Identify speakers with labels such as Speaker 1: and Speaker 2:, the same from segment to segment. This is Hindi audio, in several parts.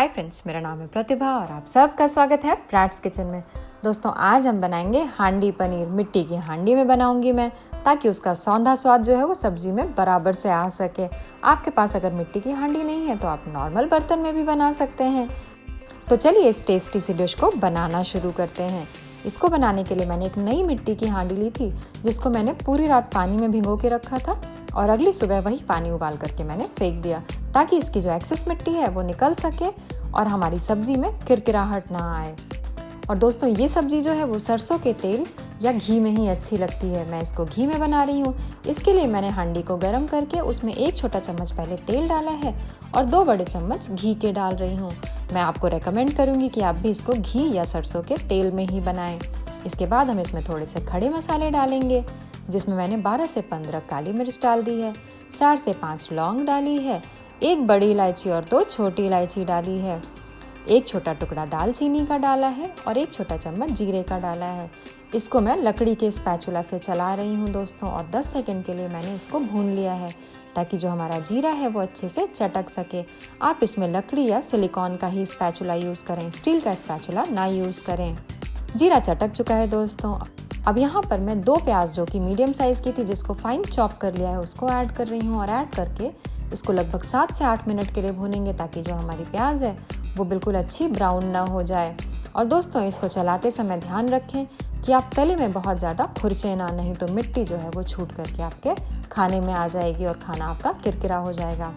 Speaker 1: हाय फ्रेंड्स, मेरा नाम है प्रतिभा और आप सबका स्वागत है प्रैट्स किचन में। दोस्तों, आज हम बनाएंगे हांडी पनीर। मिट्टी की हांडी में बनाऊंगी मैं, ताकि उसका सौंधा स्वाद जो है वो सब्जी में बराबर से आ सके। आपके पास अगर मिट्टी की हांडी नहीं है तो आप नॉर्मल बर्तन में भी बना सकते हैं। तो चलिए इस टेस्टी सी डिश को बनाना शुरू करते हैं। इसको बनाने के लिए मैंने एक नई मिट्टी की हांडी ली थी, जिसको मैंने पूरी रात पानी में भिगो के रखा था और अगली सुबह वही पानी उबाल करके मैंने फेंक दिया, ताकि इसकी जो एक्सेस मिट्टी है वो निकल सके और हमारी सब्जी में किरकिराहट ना आए। और दोस्तों, ये सब्जी जो है वो सरसों के तेल या घी में ही अच्छी लगती है। मैं इसको घी में बना रही हूँ। इसके लिए मैंने हांडी को गर्म करके उसमें 1 छोटा चम्मच पहले तेल डाला है और 2 बड़े चम्मच घी के डाल रही हूँ। मैं आपको रेकमेंड करूँगी कि आप भी इसको घी या सरसों के तेल में ही बनाएं। इसके बाद हम इसमें थोड़े से खड़े मसाले डालेंगे, जिसमें मैंने 12 से 15 काली मिर्च डाल दी है, 4 से 5 लौंग डाली है, 1 बड़ी इलायची और 2 छोटी इलायची डाली है, 1 छोटा टुकड़ा दालचीनी का डाला है और 1 छोटा चम्मच जीरे का डाला है। इसको मैं लकड़ी के स्पैचुला से चला रही हूँ दोस्तों, और 10 सेकंड के लिए मैंने इसको भून लिया है, ताकि जो हमारा जीरा है वो अच्छे से चटक सके। आप इसमें लकड़ी या सिलिकॉन का ही स्पैचुला यूज़ करें, स्टील का स्पैचुला ना यूज़ करें। जीरा चटक चुका है दोस्तों। अब यहाँ पर मैं 2 प्याज जो कि मीडियम साइज़ की थी, जिसको फाइन चॉप कर लिया है, उसको ऐड कर रही हूँ और ऐड करके इसको लगभग 7 से 8 मिनट के लिए भूनेंगे, ताकि जो हमारी प्याज है वो बिल्कुल अच्छी ब्राउन ना हो जाए। और दोस्तों, इसको चलाते समय ध्यान रखें कि आप तले में बहुत ज़्यादा खुरचे ना, नहीं तो मिट्टी जो है वो छूट करके आपके खाने में आ जाएगी और खाना आपका किरकिरा हो जाएगा।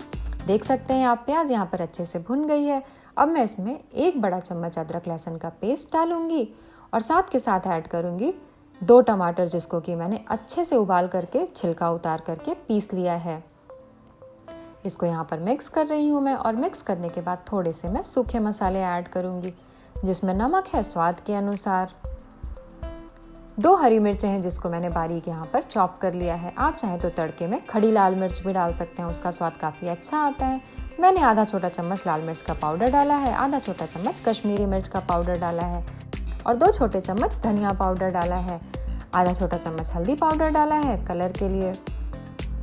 Speaker 1: देख सकते हैं आप, प्याज यहाँ पर अच्छे से भुन गई है। अब मैं इसमें 1 बड़ा चम्मच अदरक लहसुन का पेस्ट डालूंगी और साथ के साथ ऐड करूंगी 2 टमाटर, जिसको कि मैंने अच्छे से उबाल करके छिलका उतार करके पीस लिया है। इसको यहाँ पर मिक्स कर रही हूँ मैं, और मिक्स करने के बाद थोड़े से मैं सूखे मसाले ऐड करूँगी, जिसमें नमक है स्वाद के अनुसार, 2 हरी मिर्चें हैं जिसको मैंने बारीक यहाँ पर चॉप कर लिया है। आप चाहें तो तड़के में खड़ी लाल मिर्च भी डाल सकते हैं, उसका स्वाद काफ़ी अच्छा आता है। मैंने आधा छोटा चम्मच लाल मिर्च का पाउडर डाला है, आधा छोटा चम्मच कश्मीरी मिर्च का पाउडर डाला है और 2 छोटे चम्मच धनिया पाउडर डाला है, आधा छोटा चम्मच हल्दी पाउडर डाला है कलर के लिए।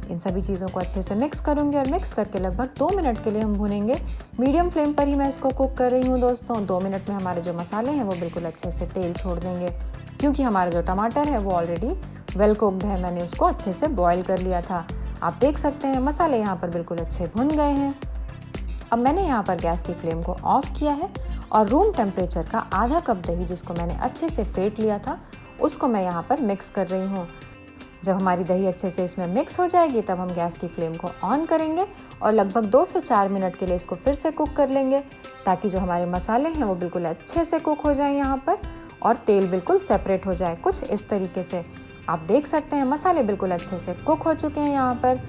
Speaker 1: इन सभी चीज़ों को अच्छे से मिक्स करूंगी और मिक्स करके लगभग 2 मिनट के लिए हम भुनेंगे। मीडियम फ्लेम पर ही मैं इसको कुक कर रही हूँ दोस्तों। 2 मिनट में हमारे जो मसाले हैं वो बिल्कुल अच्छे से तेल छोड़ देंगे, क्योंकि हमारा जो टमाटर है वो ऑलरेडी वेल कुक्ड है। मैंने उसको अच्छे से बॉईल कर लिया था। आप देख सकते हैं मसाले यहाँ पर बिल्कुल अच्छे भुन गए हैं। अब मैंने यहाँ पर गैस की फ्लेम को ऑफ किया है और रूम टेम्परेचर का आधा कप दही, जिसको मैंने अच्छे से फेंट लिया था, उसको मैं यहाँ पर मिक्स कर रही हूँ। जब हमारी दही अच्छे से इसमें मिक्स हो जाएगी, तब हम गैस की फ्लेम को ऑन करेंगे और लगभग 2 से 4 मिनट के लिए इसको फिर से कुक कर लेंगे, ताकि जो हमारे मसाले हैं वो बिल्कुल अच्छे से कुक हो जाएं यहाँ पर और तेल बिल्कुल सेपरेट हो जाए, कुछ इस तरीके से। आप देख सकते हैं मसाले बिल्कुल अच्छे से कुक हो चुके हैं। यहाँ पर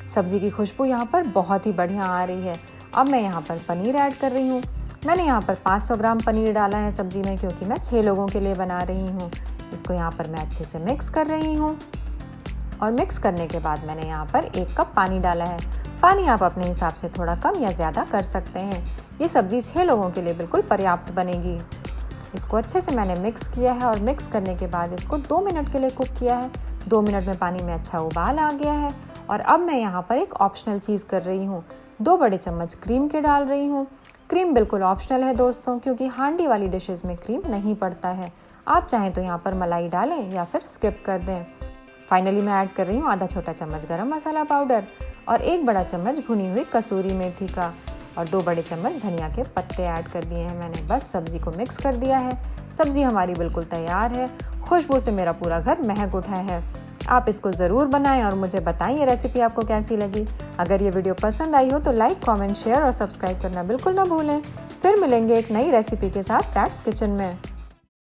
Speaker 1: सब्जी की खुशबू यहाँ पर बहुत ही बढ़िया आ रही है। अब मैं यहाँ पर पनीर ऐड कर रही हूँ। मैंने यहाँ पर 500 ग्राम पनीर डाला है सब्जी में, क्योंकि मैं 6 लोगों के लिए बना रही हूँ। इसको यहाँ पर मैं अच्छे से मिक्स कर रही हूँ और मिक्स करने के बाद मैंने यहाँ पर 1 कप पानी डाला है। पानी आप अपने हिसाब से थोड़ा कम या ज़्यादा कर सकते हैं। ये सब्जी 6 लोगों के लिए बिल्कुल पर्याप्त बनेगी। इसको अच्छे से मैंने मिक्स किया है और मिक्स करने के बाद इसको 2 मिनट के लिए कुक किया है। 2 मिनट में पानी में अच्छा उबाल आ गया है और अब मैं यहाँ पर एक ऑप्शनल चीज़ कर रही हूँ। 2 बड़े चम्मच क्रीम के डाल रही हूँ। क्रीम बिल्कुल ऑप्शनल है दोस्तों, क्योंकि हांडी वाली डिशेस में क्रीम नहीं पड़ता है। आप चाहें तो यहाँ पर मलाई डालें या फिर स्किप कर दें। फाइनली मैं ऐड कर रही हूँ आधा छोटा चम्मच गरम मसाला पाउडर और 1 बड़ा चम्मच भुनी हुई कसूरी मेथी का और 2 बड़े चम्मच धनिया के पत्ते ऐड कर दिए हैं मैंने। बस सब्जी को मिक्स कर दिया है। सब्जी हमारी बिल्कुल तैयार है। खुशबू से मेरा पूरा घर महक उठा है। आप इसको ज़रूर बनाएं और मुझे बताएं ये रेसिपी आपको कैसी लगी। अगर ये वीडियो पसंद आई हो तो लाइक, कमेंट, शेयर और सब्सक्राइब करना बिल्कुल ना भूलें। फिर मिलेंगे एक नई रेसिपी के साथ प्रैट्स किचन में।